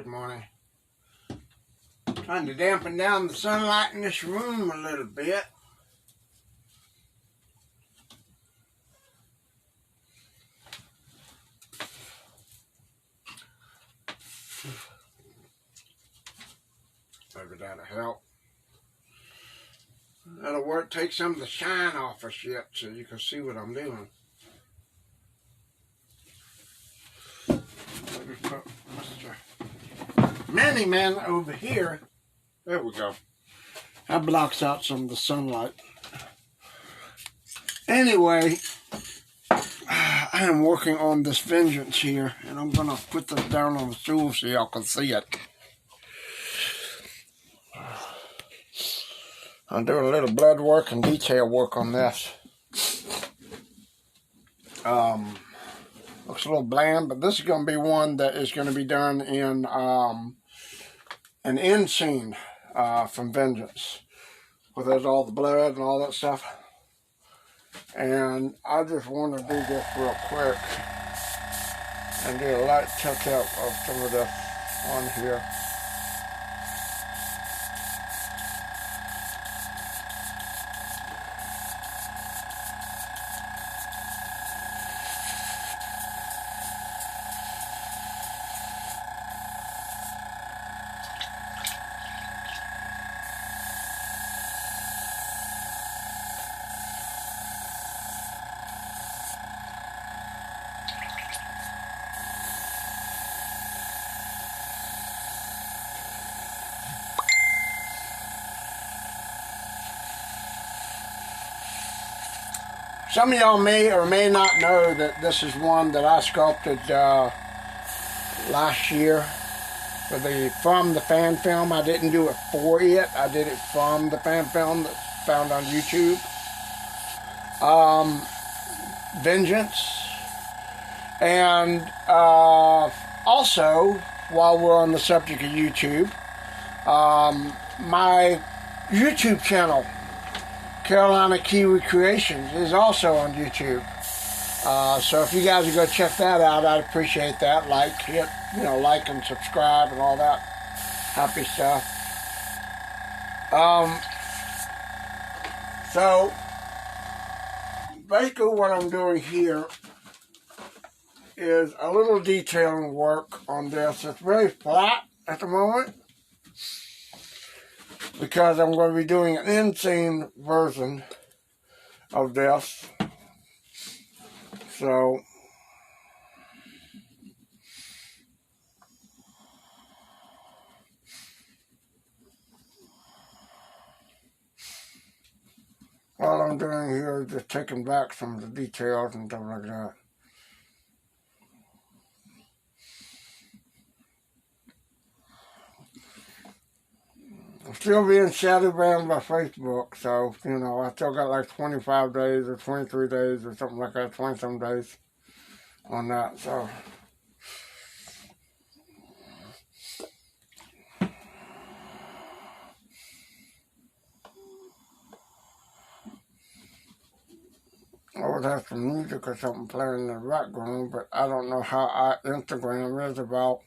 morning. Trying to dampen down the sunlight in this room a little bit. Maybe that'll help. That'll work, take some of the shine off of shit so you can see what I'm doing. Let me put Mr. Mini-Man over here. There we go. That blocks out some of the sunlight. Anyway, I am working on this vengeance here, and I'm going to put this down on the stool so y'all can see it. I'm doing a little blood work and detail work on this. Looks a little bland, but this is going to be one that is going to be done in an end scene from Vengeance, where there's all the blood and all that stuff. And I just want to do this real quick and do a light touch-up of some of this on here. Some of y'all may or may not know that this is one that I sculpted last year from the fan film. I didn't do it for it. I did it from the fan film that's found on YouTube. Vengeance. And also, while we're on the subject of YouTube, my YouTube channel, Carolina Kiwi Creations, is also on YouTube. So if you guys would go check that out, I'd appreciate that. Like and subscribe and all that happy stuff. So basically what I'm doing here is a little detailing work on this. It's very flat at the moment, because I'm going to be doing an Endscene version of this. So, all I'm doing here is just taking back some of the details and stuff like that. I'm still being shadow banned by Facebook, so, I still got like 25 days or 23 days or something like that, 20-some days on that, so. I would have some music or something playing in the background, but I don't know how Instagram is about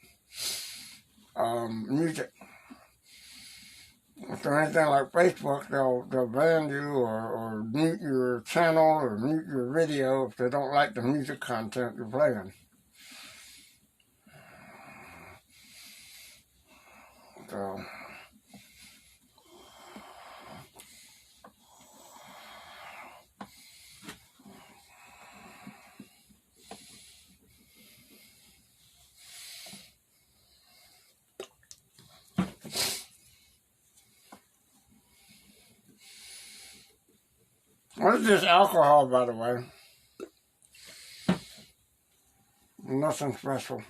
music. If they're anything like Facebook, they'll ban you or mute your channel or mute your video if they don't like the music content you're playing. So, what is this alcohol, by the way? Nothing special.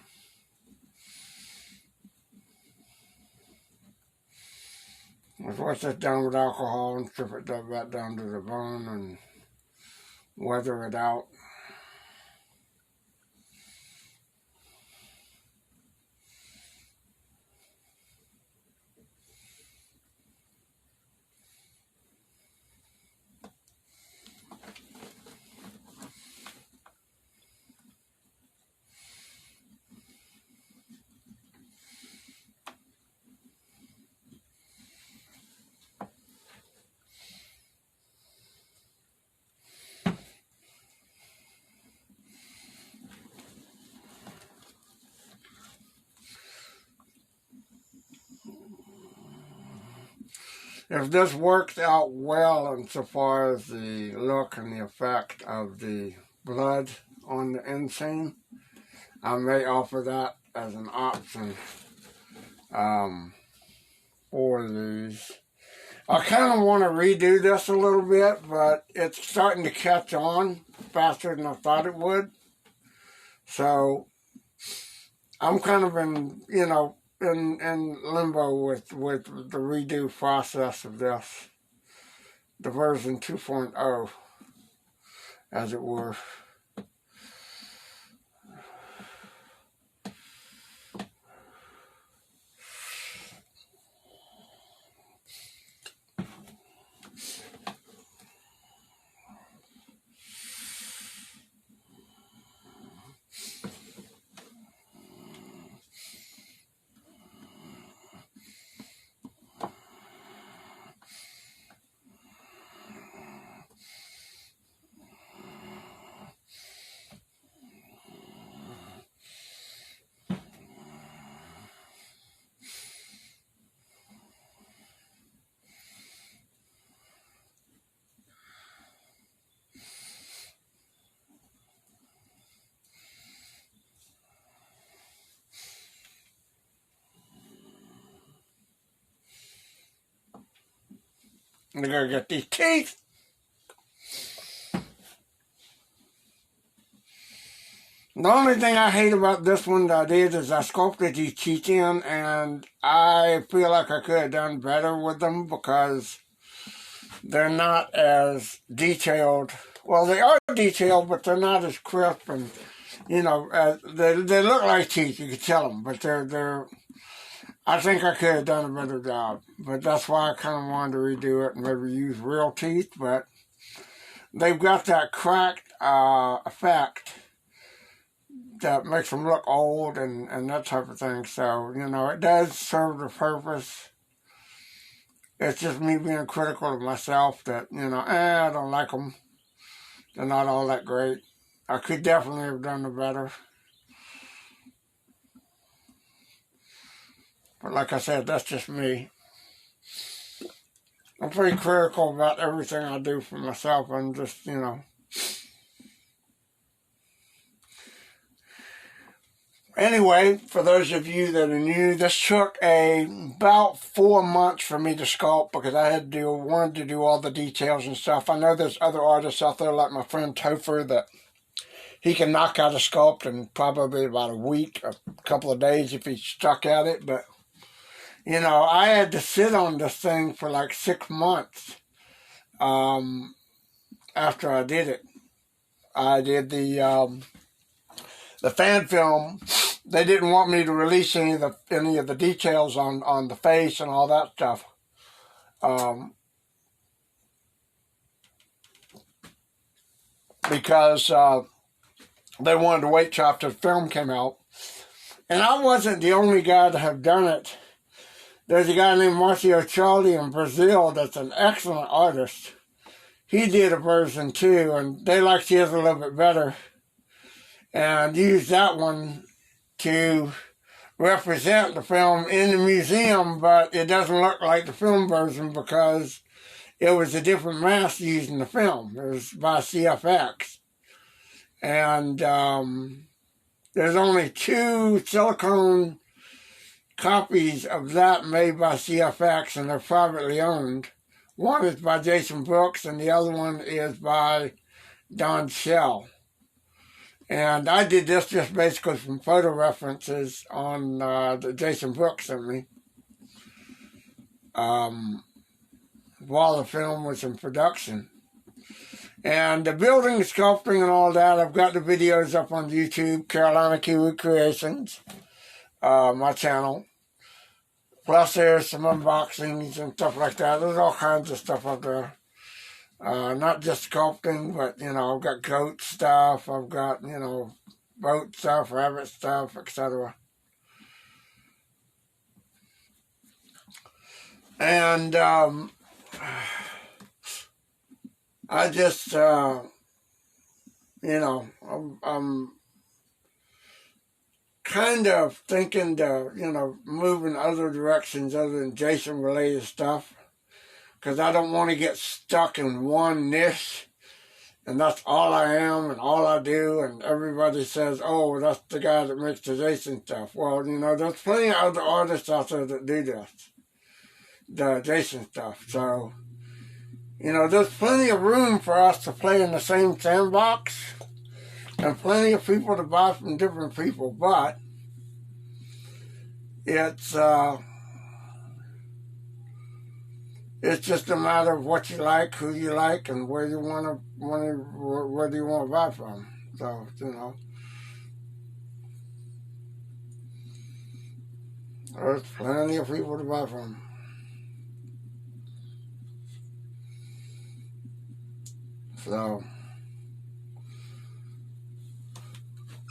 Let's wash this down with alcohol and strip it back down to the bone and weather it out. if this works out well insofar as the look and the effect of the blood on the end scene, I may offer that as an option for these. I kind of want to redo this a little bit, but it's starting to catch on faster than I thought it would. So I'm kind of in, you know, in limbo with the redo process of this, the version 2.0, as it were. I'm gonna get these teeth. The only thing I hate about this one that I did is I sculpted these teeth in, and I feel like I could have done better with them because they're not as detailed. Well, they are detailed, but they're not as crisp, and you know, they look like teeth. You can tell them, but they're. I think I could have done a better job, but that's why I kind of wanted to redo it and maybe use real teeth. But they've got that cracked effect that makes them look old and that type of thing. So, you know, it does serve the purpose. It's just me being critical of myself that, you know, I don't like them. They're not all that great. I could definitely have done it better. But like I said, that's just me. I'm pretty critical about everything I do for myself. I'm just, you know. Anyway, for those of you that are new, this took about 4 months for me to sculpt because I wanted to do all the details and stuff. I know there's other artists out there like my friend Topher that he can knock out a sculpt in probably about a week, a couple of days if he's stuck at it. But, you know, I had to sit on this thing for like 6 months after I did it. I did the fan film. They didn't want me to release any of the details on the face and all that stuff. Because they wanted to wait till after the film came out. And I wasn't the only guy to have done it. There's a guy named Marcio Charlie in Brazil that's an excellent artist. He did a version too, and they liked his a little bit better. And used that one to represent the film in the museum, but it doesn't look like the film version because it was a different mask used in the film. It was by CFX. And there's only 2 silicone copies of that made by CFX, and they're privately owned. One is by Jason Brooks, and the other one is by Don Shell. And I did this just basically from photo references on that Jason Brooks sent me while the film was in production. And the building, sculpting, and all that, I've got the videos up on YouTube, Carolina Kiwi Creations, my channel. Plus there's some unboxings and stuff like that. There's all kinds of stuff up there. Not just sculpting, but, you know, I've got goat stuff, I've got, you know, boat stuff, rabbit stuff, etc. And I just, you know, I'm kind of thinking to, you know, move in other directions other than Jason-related stuff. because I don't want to get stuck in one niche, and that's all I am and all I do, and everybody says, oh, that's the guy that makes the Jason stuff. Well, you know, there's plenty of other artists out there that do this, the Jason stuff. So, you know, there's plenty of room for us to play in the same sandbox, and plenty of people to buy from different people, but it's just a matter of what you like, who you like, and where you where do you want to buy from. So, you know, there's plenty of people to buy from. So,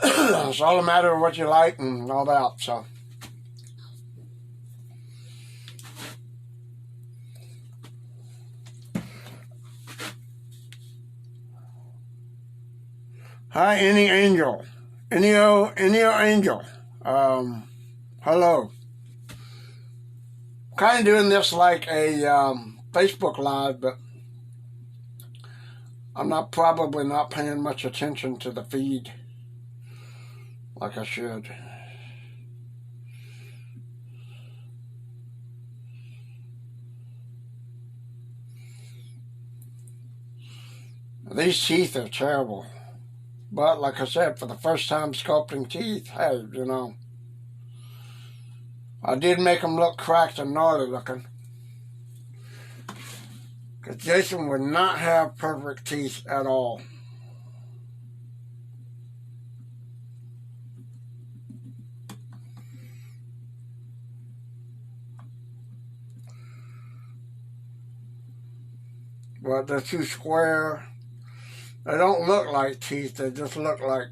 it's all a matter of what you like and all that, so. Hi, Any Angel. Enio Angel. Hello. Kind of doing this like a Facebook Live, but I'm probably not paying much attention to the feed like I should. These teeth are terrible. But like I said, for the first time sculpting teeth, hey, you know, I did make them look cracked and gnarly looking. Because Jason would not have perfect teeth at all. But they're too square. They don't look like teeth, they just look like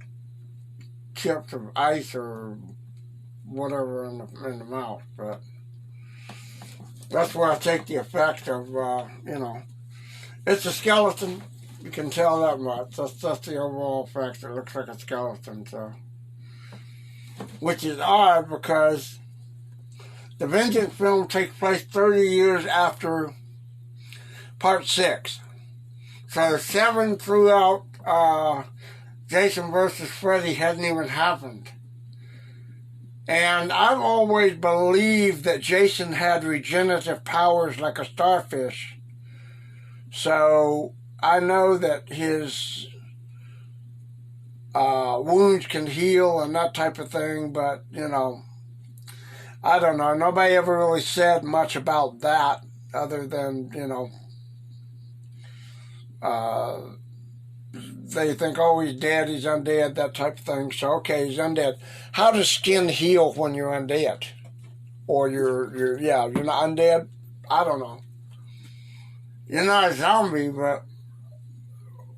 chips of ice or whatever in the mouth. But that's where I take the effect of, you know, it's a skeleton. You can tell that much. That's the overall effect. It looks like a skeleton, so. Which is odd because the Vengeance film takes place 30 years after Part 6. So 7 throughout Jason versus Freddy hadn't even happened. And I've always believed that Jason had regenerative powers like a starfish. So I know that his wounds can heal and that type of thing, but, you know, I don't know. Nobody ever really said much about that other than, you know, they think, oh, he's dead, he's undead, that type of thing. So, okay, he's undead. How does skin heal when you're undead? Or you're not undead? I don't know. You're not a zombie, but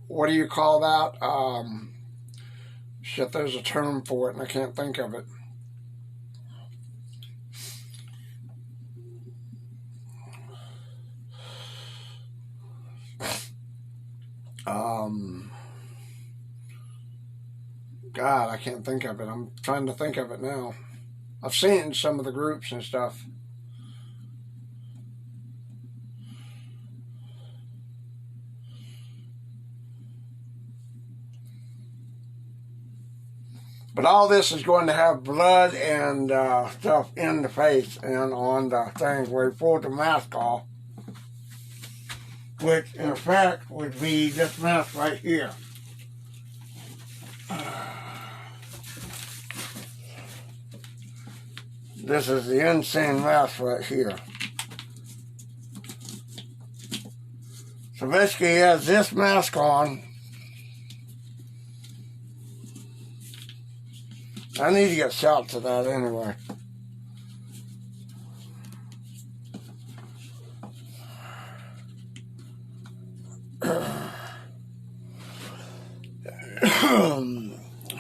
what do you call that? Shit, there's a term for it, and I can't think of it. God, I can't think of it. I'm trying to think of it now. I've seen it in some of the groups and stuff. But all this is going to have blood and stuff in the face and on the thing where he pulled the mask off. Which, in effect, would be this mask right here. This is the Endscene mask right here. So basically he has this mask on. I need to get shots of that anyway.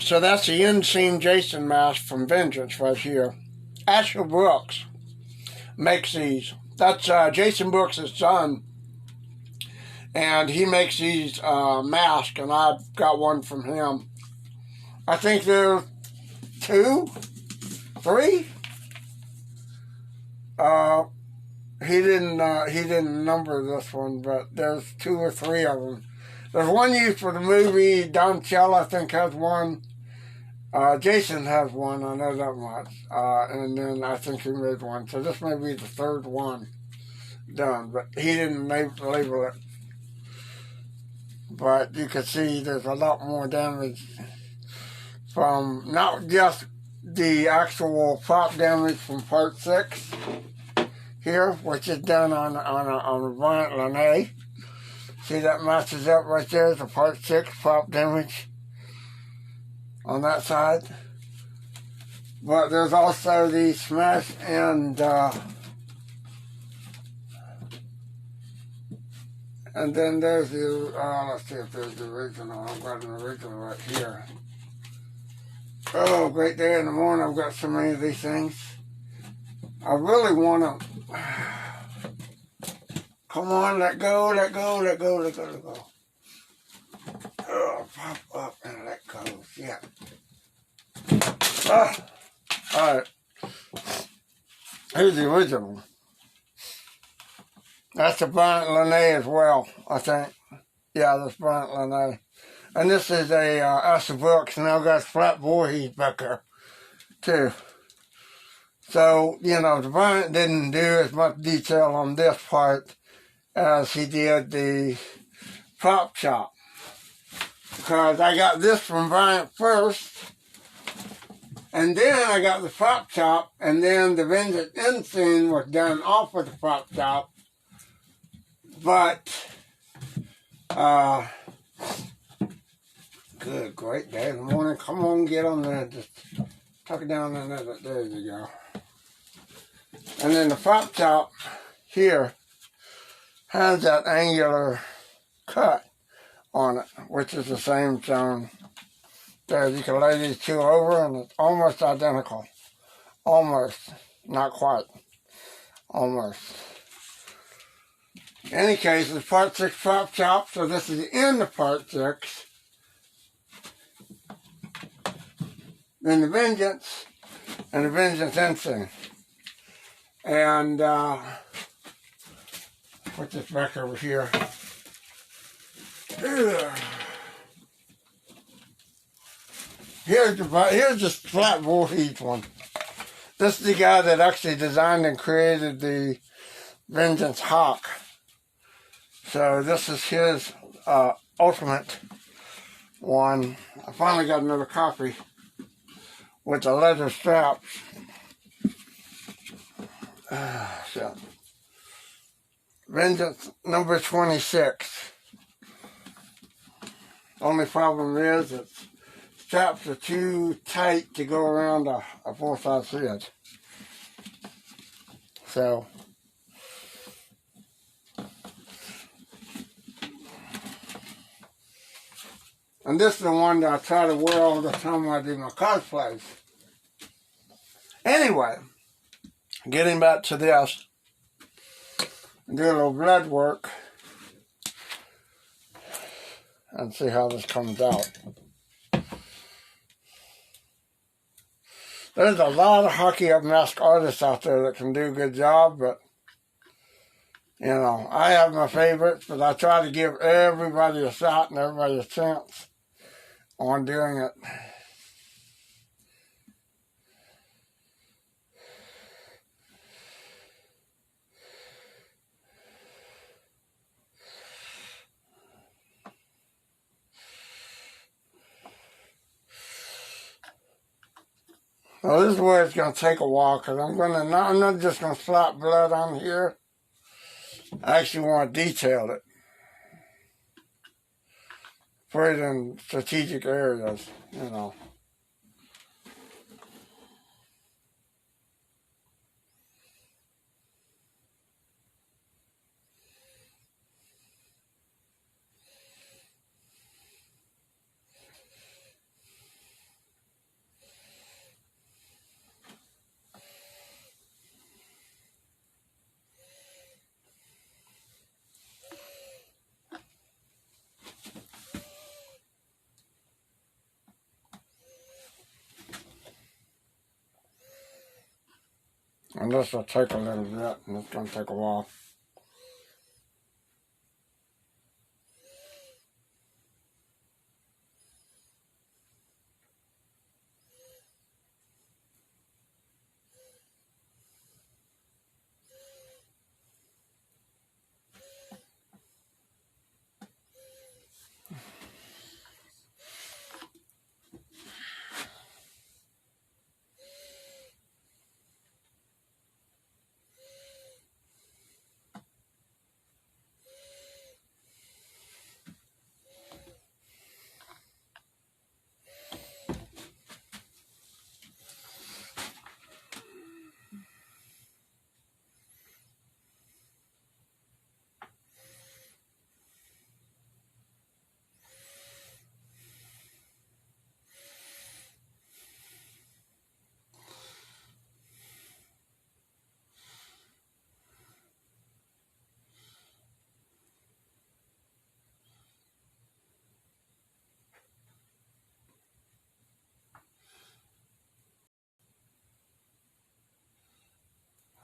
So that's the Endscene Jason mask from Vengeance right here. Asher Brooks makes these. That's Jason Brooks' son. And he makes these masks, and I've got one from him. I think they're 2, 3. he didn't number this one, but there's 2 or 3 of them. There's one used for the movie. Don Chell, I think, has one. Jason has one, I know that much. And then I think he made one. So this may be the 3rd one done, but he didn't label it. But you can see there's a lot more damage from not just the actual prop damage from part 6 here, which is done on a Bryant Lanay. See, that matches up right there, the part 6 prop damage on that side. But there's also the smash and then there's the, let's see if there's the original. I've got an original right here. Oh, great day in the morning. I've got so many of these things. I really want to, come on, let go, let go, let go, let go, let go. Oh, pop up and let go, yeah. Alright. Here's the original. That's the Bryant Lanay as well, I think. Yeah, that's Bryant Lanay. And this is a Elias Voorhees, and I've got flat Voorhees back there, too. So, you know, the Bryant didn't do as much detail on this part as he did the prop shop. Because I got this from Bryant first, and then I got the prop shop, and then the Vengeance Endscene was done off of the prop shop. But, good, great day in the morning. Come on, get on there. Just tuck it down in there. There you go. And then the prop top here has that angular cut on it, which is the same zone. There, you can lay these 2 over, and it's almost identical. Almost. Not quite. Almost. In any case, it's part 6 prop chop, so this is the end of part 6. Then the Vengeance, and the Vengeance Endscene. And, put this back over here. Here's the flat Voorhees one. This is the guy that actually designed and created the Vengeance Hawk. So this is his ultimate one. I finally got another copy with the leather straps. So, Vengeance number 26. Only problem is that straps are too tight to go around a full-size head. So, and this is the one that I try to wear all the time when I do my cosplays. Anyway, getting back to this, do a little blood work and see how this comes out. There's a lot of hockey up mask artists out there that can do a good job, but you know, I have my favorites, but I try to give everybody a shot and everybody a chance on doing it. Well, this is where it's going to take a while, because I'm not just going to slap blood on here. I actually want to detail it. Put it in strategic areas, you know. And this will take a little bit, and it's going to take a while.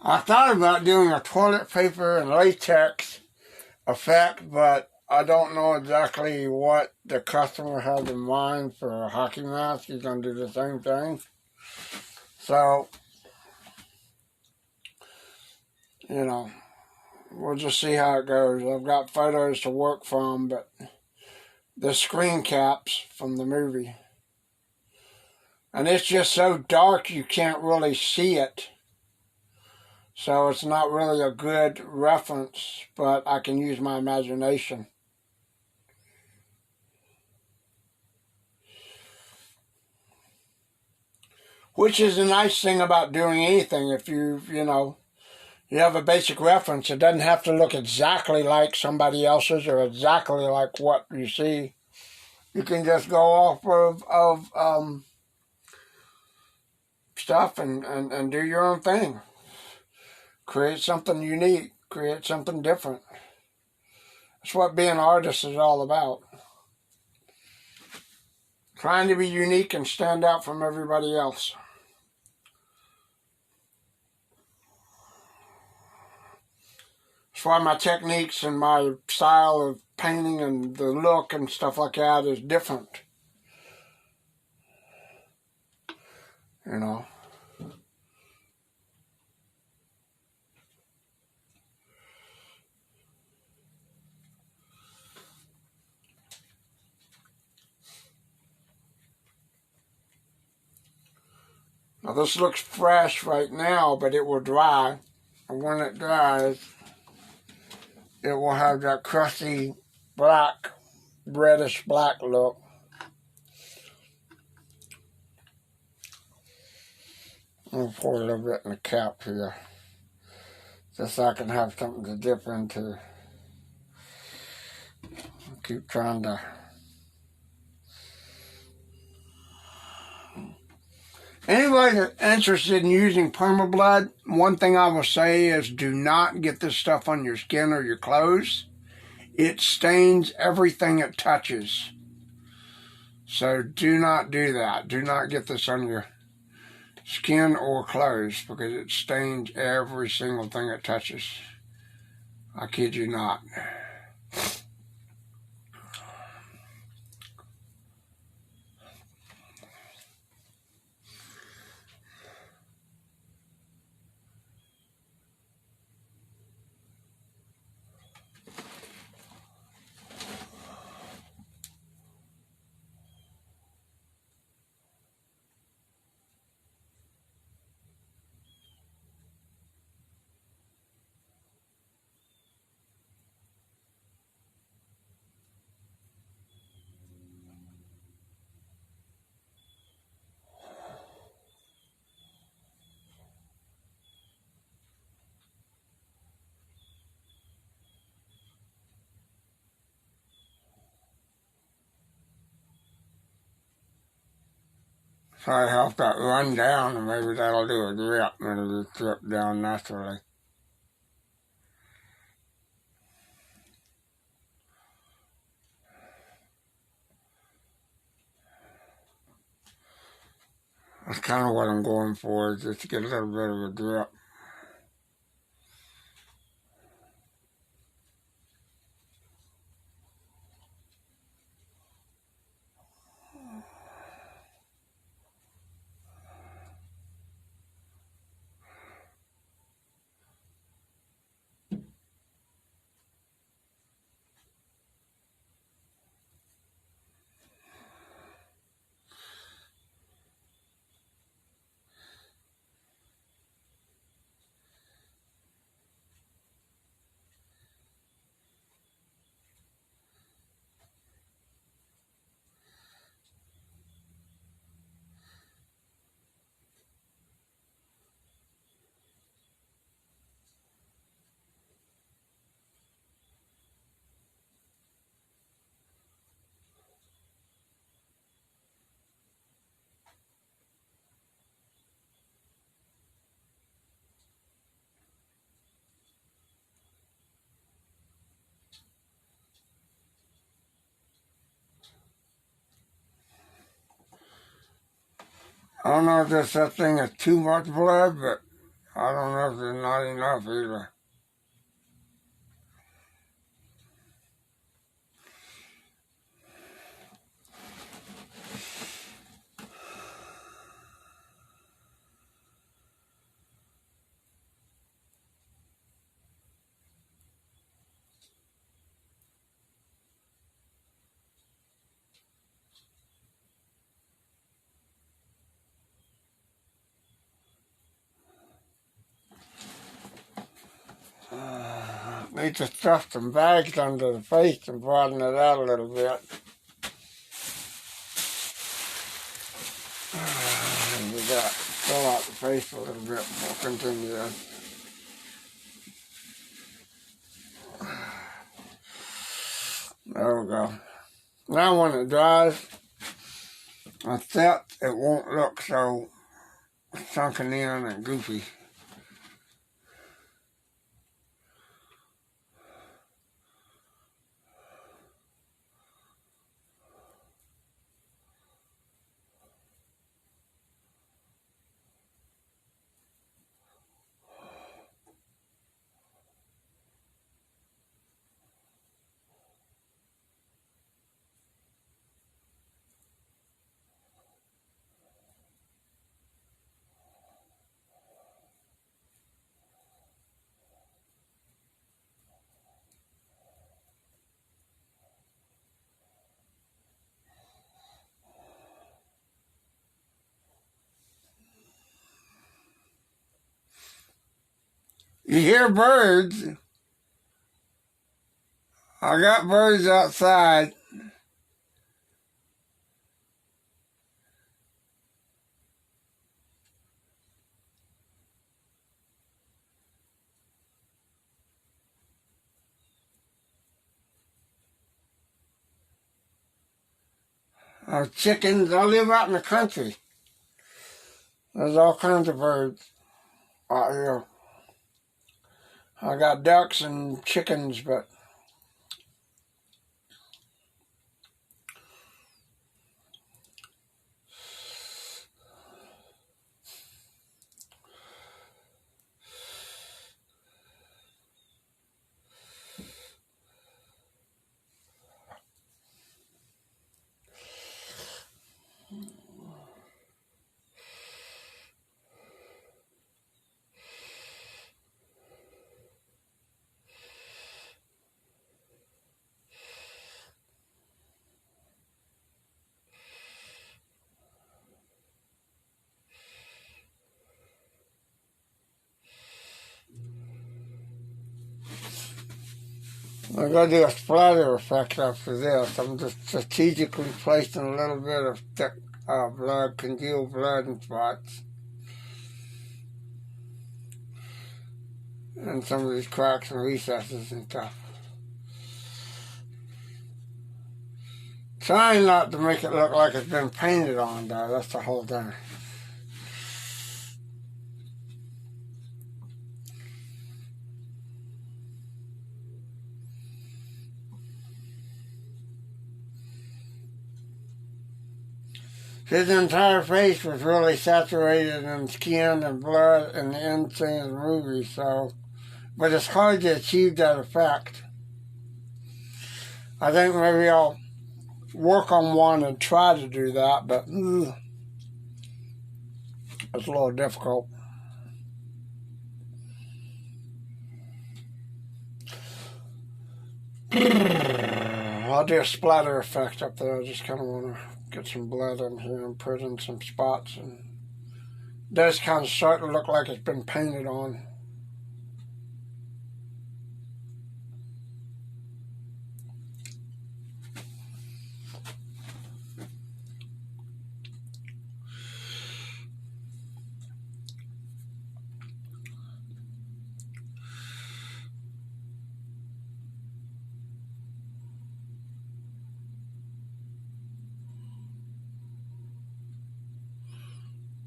I thought about doing a toilet paper and latex effect, but I don't know exactly what the customer has in mind for a hockey mask. He's going to do the same thing. So, you know, we'll just see how it goes. I've got photos to work from, but the screen caps from the movie. And it's just so dark you can't really see it. So it's not really a good reference, but I can use my imagination. Which is a nice thing about doing anything. If you have a basic reference, it doesn't have to look exactly like somebody else's or exactly like what you see. You can just go off of stuff and do your own thing. Create something unique. Create something different. That's what being an artist is all about. Trying to be unique and stand out from everybody else. That's why my techniques and my style of painting and the look and stuff like that is different. You know. Now this looks fresh right now, but it will dry. And when it dries, it will have that crusty black, reddish black look. I'm going to pour a little bit in the cap here, just so I can have something to dip into. Keep trying to... Anybody that's interested in using permablood, one thing I will say is do not get this stuff on your skin or your clothes. It stains everything it touches. So do not do that. Do not get this on your skin or clothes because it stains every single thing it touches. I kid you not. So I help that run down and maybe that'll do a drip and it'll just drip down naturally. That's kind of what I'm going for, is just to get a little bit of a drip. I don't know if that's that thing is too much blood, but I don't know if there's not enough either. Need to stuff some bags under the face and broaden it out a little bit. And we got fill out the face a little bit. We'll continue that. There we go. Now when it dries and sets, it won't look so sunken in and goofy. You hear birds. I got birds outside. Chickens. I live out in the country. There's all kinds of birds out here. I got ducks and chickens, but I'm going to do a splatter effect after this. I'm just strategically placing a little bit of thick blood, congealed blood in spots. And some of these cracks and recesses and stuff. Trying not to make it look like it's been painted on, though. That's the whole thing. His entire face was really saturated in skin and blood in the Endscene movie, so, but it's hard to achieve that effect. I think maybe I'll work on one and try to do that, but it's a little difficult. I'll do a splatter effect up there. I just kind of want to get some blood in here and put in some spots, and it does kind of start to look like it's been painted on.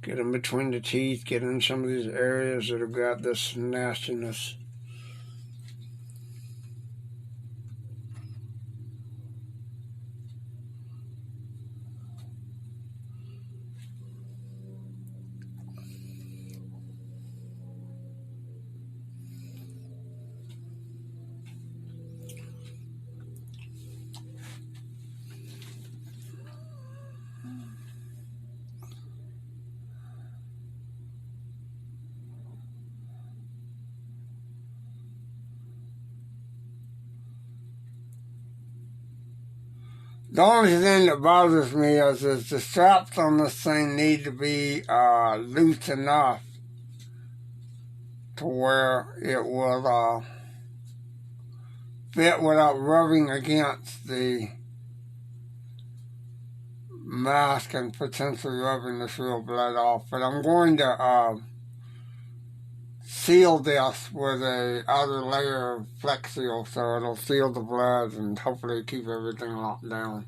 Get in between the teeth, get in some of these areas that have got this nastiness. The only thing that bothers me is the straps on this thing need to be loose enough to where it will fit without rubbing against the mask and potentially rubbing this real blood off. But I'm going to seal this with a outer layer of Flex Seal so it'll seal the blood and hopefully keep everything locked down.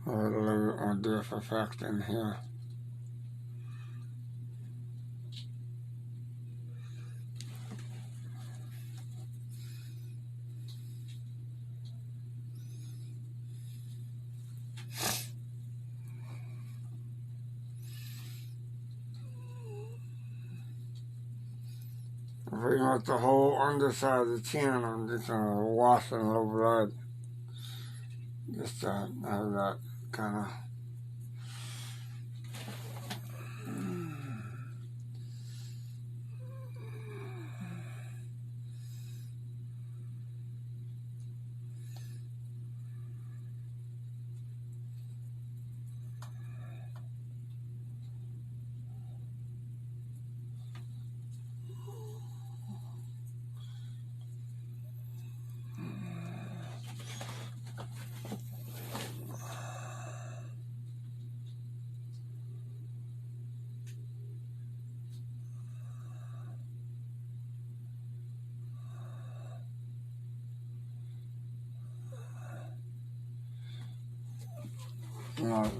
A little bit more drift effect in here. Pretty much the whole underside of the chin, I'm just washing a little blood. Just to have that kind of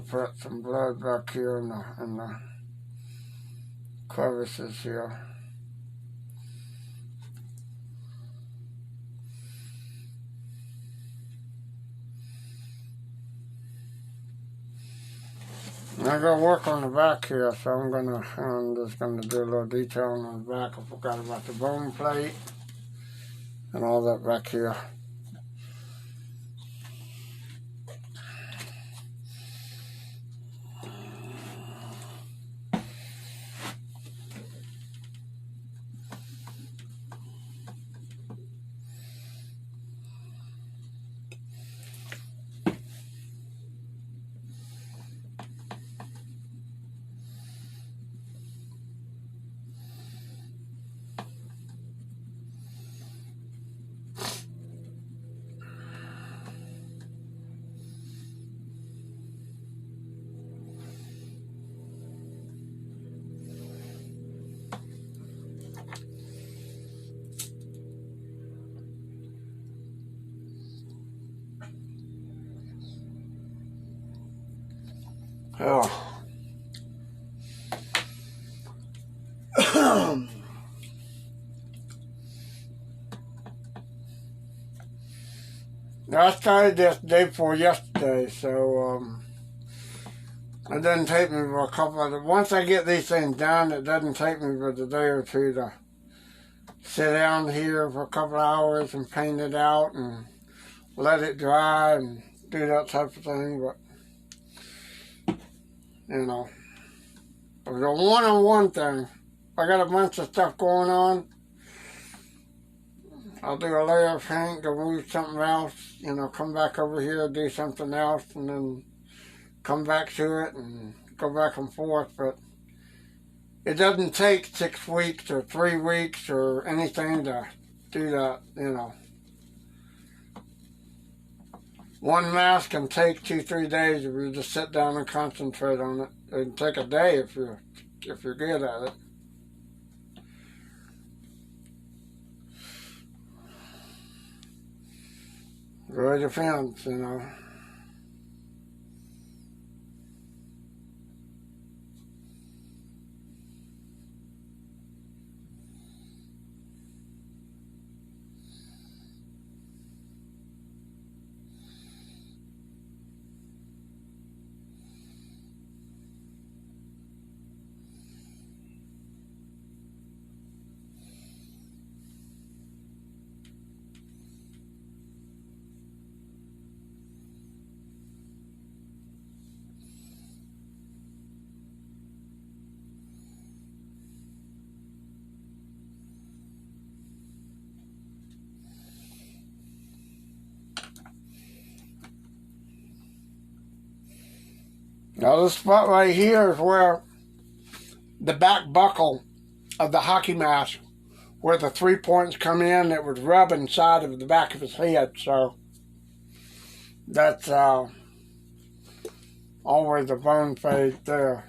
put some blood back here in the crevices here. I gotta work on the back here, so I'm just gonna do a little detail on the back. I forgot about the bone plate and all that back here. Oh. Now, I started this day before yesterday, so it doesn't take me for a couple of once I get these things done, it doesn't take me but a day or two to sit down here for a couple of hours and paint it out and let it dry and do that type of thing. But you know, it was a one-on-one thing. If I got a bunch of stuff going on, I'll do a layer of paint, go move something else, you know, come back over here, do something else, and then come back to it and go back and forth. But it doesn't take 6 weeks or 3 weeks or anything to do that, you know. One mask can take 2-3 days if you just sit down and concentrate on it. It can take a day if you're good at it. Really depends, you know. Now this spot right here is where the back buckle of the hockey mask, where the 3 points come in, it would rub inside of the back of his head. So that's always the bone phase there.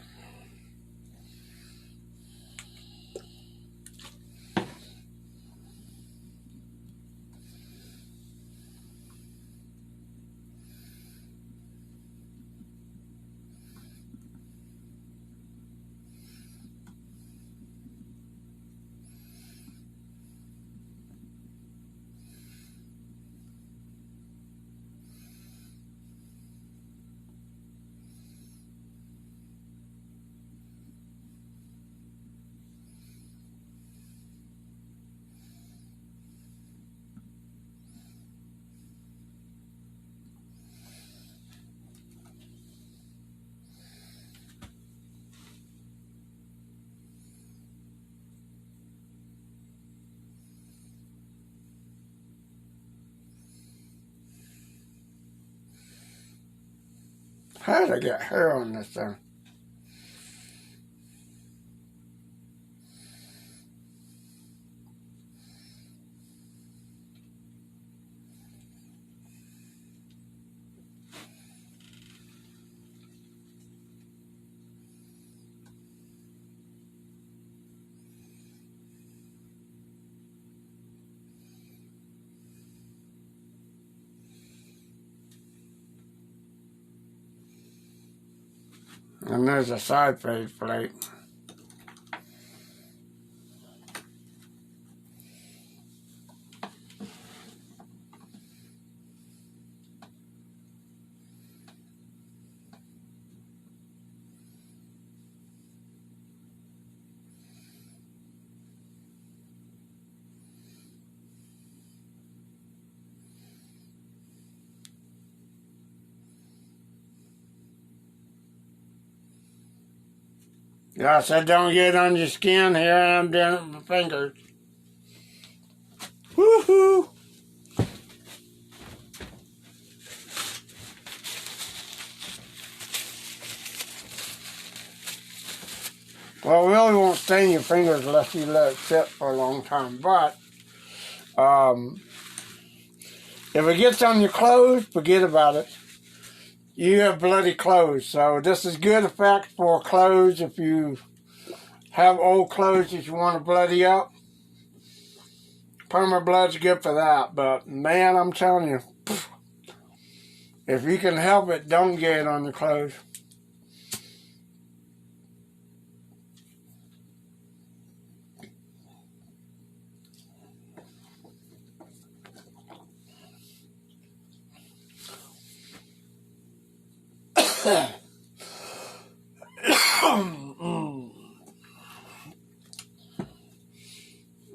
How did I get hair on this thing? And there's a side face plate. Yeah, I said don't get on your skin. Here I am doing it with my fingers. Woohoo! Well, it really won't stain your fingers unless you let it sit for a long time. But if it gets on your clothes, forget about it. You have bloody clothes. So this is good effect for clothes if you have old clothes that you want to bloody up. Perma blood's good for that. But man, I'm telling you, if you can help it, don't get it on your clothes.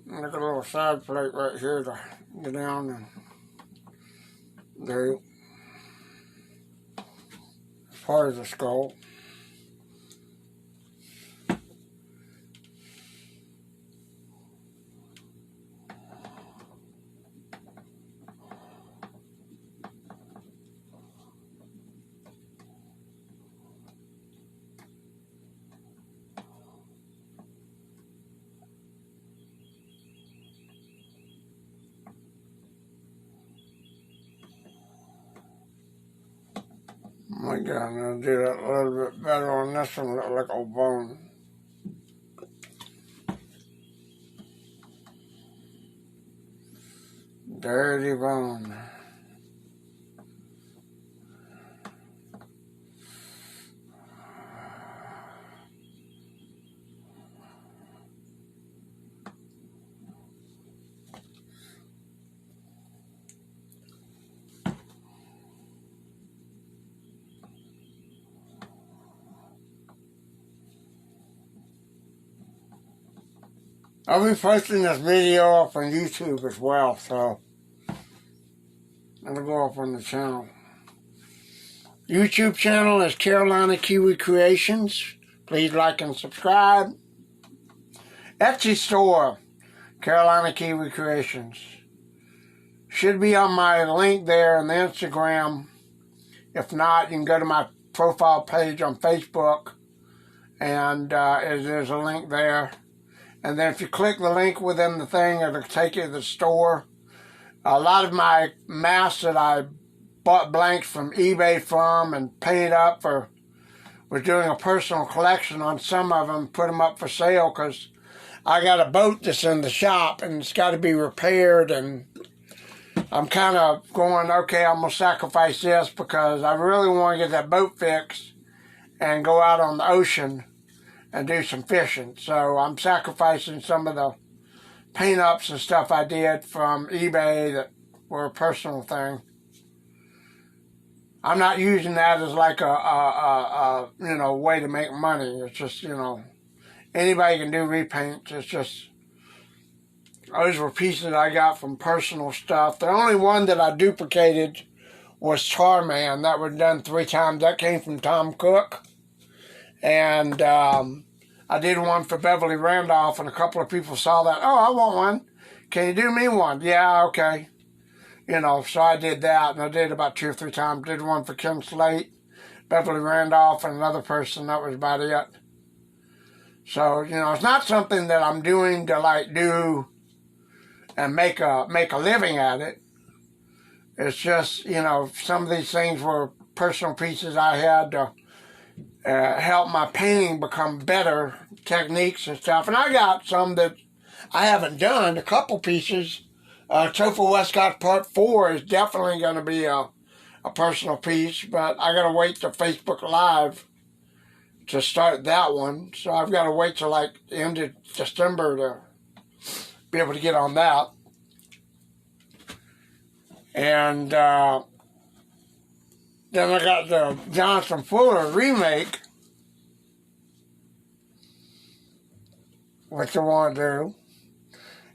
Look at a little side plate right here to get down and there. As far as the skull. My God, I'm going to do that a little bit better on this one. Look like old bone. Dirty bone. I'll be posting this video up on YouTube as well, so it'll go up on the channel. YouTube channel is Carolina Kiwi Creations. Please like and subscribe. Etsy store, Carolina Kiwi Creations. Should be on my link there on the Instagram. If not, you can go to my profile page on Facebook, and there's a link there. And then if you click the link within the thing, it'll take you to the store. A lot of my masks that I bought blanks from eBay from and paid up for, was doing a personal collection on some of them, put them up for sale because I got a boat that's in the shop and it's got to be repaired, and I'm kind of going, okay, I'm going to sacrifice this because I really want to get that boat fixed and go out on the ocean and do some fishing. So I'm sacrificing some of the paint-ups and stuff I did from eBay that were a personal thing. I'm not using that as like a way to make money. It's just, anybody can do repaints. It's just, those were pieces I got from personal stuff. The only one that I duplicated was Charman. That was done 3 times. That came from Tom Cook. And I did one for Beverly Randolph, and a couple of people saw that. Oh, I want one. Can you do me one? Yeah, okay. So I did that, and I did about 2 or 3 times. Did one for Kim Slate, Beverly Randolph, and another person. That was about it. So, it's not something that I'm doing to, do and make a living at it. It's just, some of these things were personal pieces I had to help my painting become better, techniques and stuff. And I got some that I haven't done, a couple pieces. Topher Westcott Part 4 is definitely going to be a personal piece, but I got to wait till Facebook Live to start that one. So I've got to wait till the end of December to be able to get on that. And then I got the Jonathan Fuller remake, which I want to do.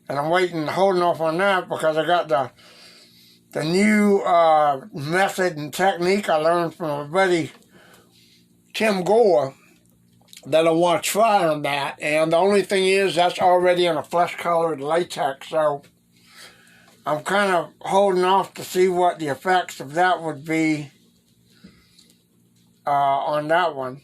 And I'm holding off on that because I got the new method and technique I learned from my buddy Tim Gore that I want to try on that. And the only thing is that's already in a flesh-colored latex, so I'm kind of holding off to see what the effects of that would be on that one.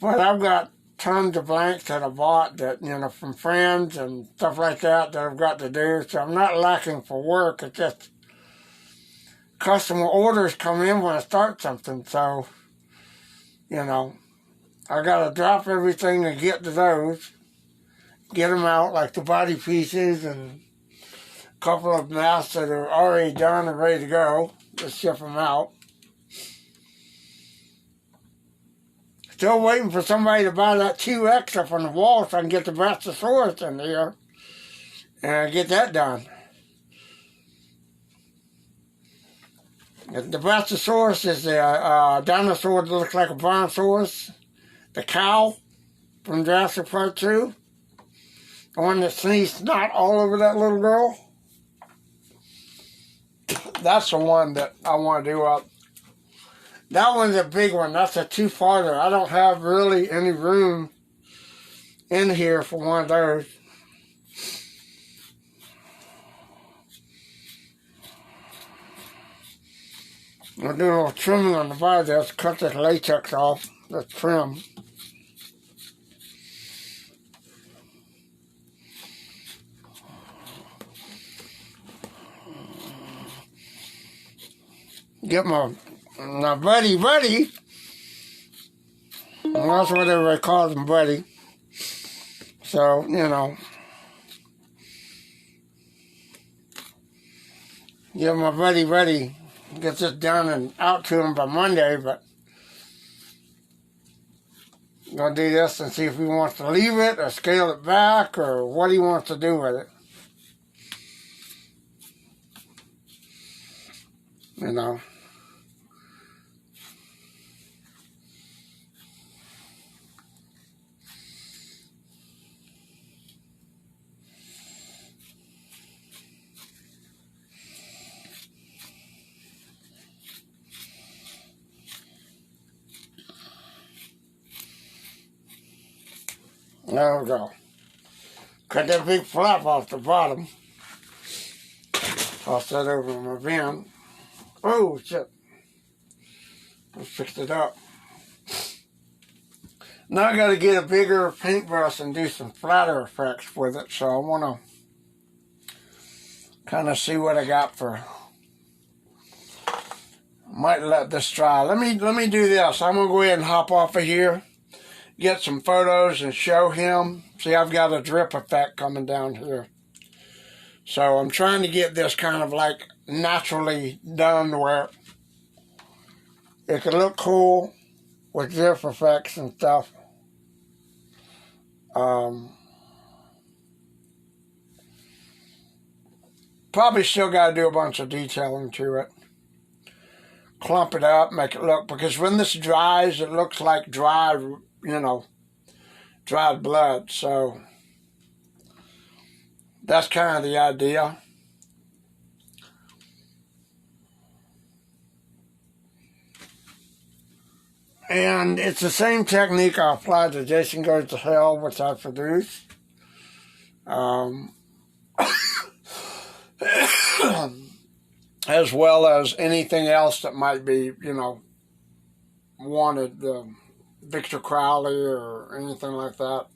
But I've got tons of blanks that I bought that, from friends and stuff like that I've got to do. So I'm not lacking for work. It's just customer orders come in when I start something. So, I got to drop everything to get to those. Get them out, like the body pieces and a couple of masks that are already done and ready to go. Just ship them out. Still waiting for somebody to buy that 2X up on the wall so I can get the Brachiosaurus in here and get that done. The Brachiosaurus is the dinosaur that looks like a brontosaurus. The cow from Jurassic Park 2. The one that sneezed snot all over that little girl. That's the one that I want to do up. That one's a big one. That's a 2-parter. I don't have really any room in here for one of those. I'm doing a little trimming on the body there to cut this latex off, the trim. Get my buddy, and that's what everybody calls him, buddy. So, give my buddy, get this done and out to him by Monday, but I'm going to do this and see if he wants to leave it or scale it back or what he wants to do with it. There we go. Cut that big flap off the bottom. Toss that over in my bin. Oh, shit. Let's fix it up. Now I got to get a bigger paintbrush and do some flatter effects with it. So I want to kind of see what I got for. Might let this dry. Let me do this. I'm gonna go ahead and hop off of here, get some photos and show him. See, I've got a drip effect coming down here. So I'm trying to get this kind of like naturally done where it can look cool with drip effects and stuff. Probably still got to do a bunch of detailing to it. Clump it up, make it look, because when this dries, it looks like dried, dried blood. So that's kind of the idea. And it's the same technique I applied to Jason Goes to Hell, which I produced. As well as anything else that might be, wanted, Victor Crowley or anything like that.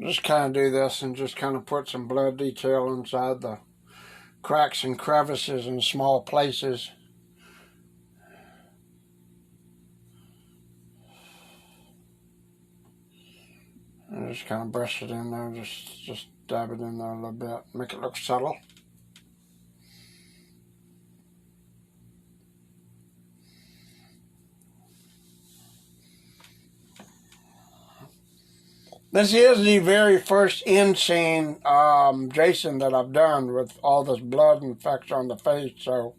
Just kind of do this and just kind of put some blood detail inside the cracks and crevices and small places. And just kind of brush it in there, just dab it in there a little bit, make it look subtle. This is the very first Endscene Jason that I've done with all this blood and effects on the face. So,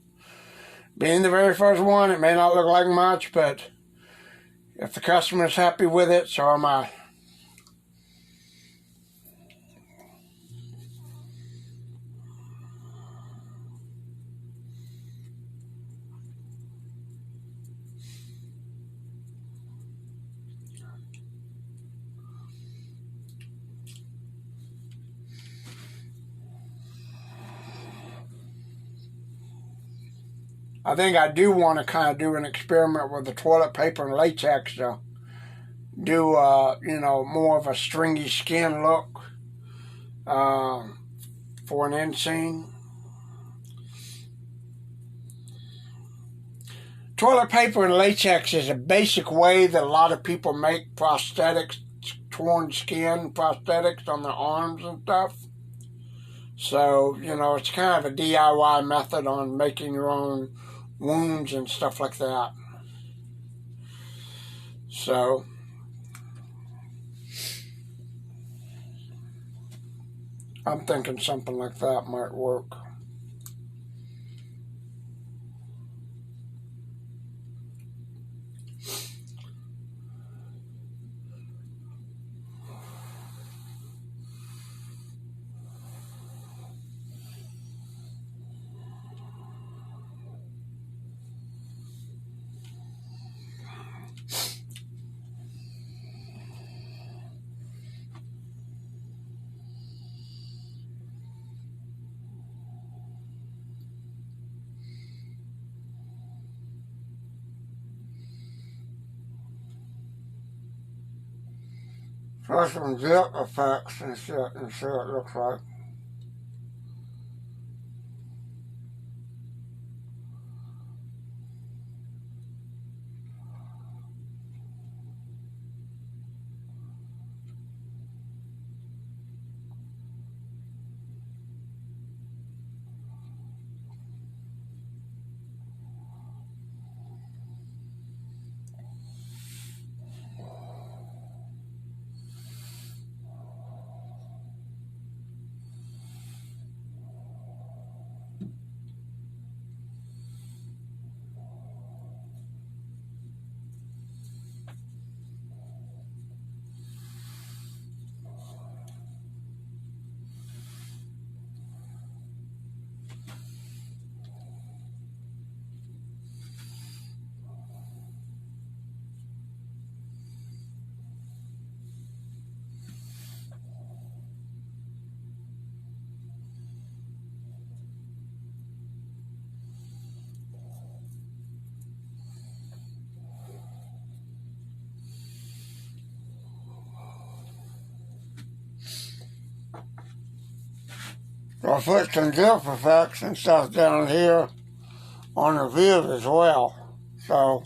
being the very first one, it may not look like much, but if the customer's happy with it, so am I. I think I do want to kind of do an experiment with the toilet paper and latex to do, more of a stringy skin look for an Endscene. Toilet paper and latex is a basic way that a lot of people make prosthetics, torn skin prosthetics on their arms and stuff. So, it's kind of a DIY method on making your own wounds and stuff like that. So I'm thinking something like that might work. Try some jet effects and shit and see what it looks like. I'll put some drift effects and stuff down here on the view as well. So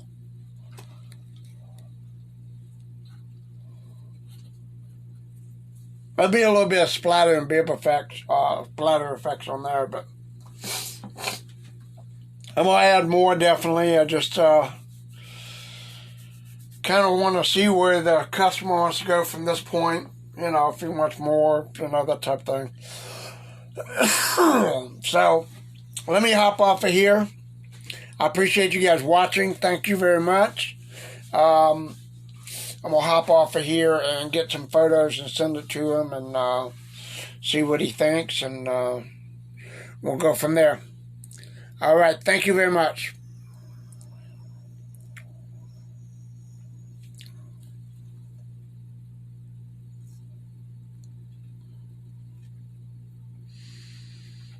there'll be a little bit of splatter and bib effects, splatter effects on there, but I'm gonna add more definitely. I just kind of want to see where the customer wants to go from this point. You know, if he wants more, you know, that type of thing. So let me hop off of here. I appreciate you guys watching. Thank you very much. I'm gonna hop off of here and get some photos and send it to him and see what he thinks, and we'll go from there. All right, thank you very much.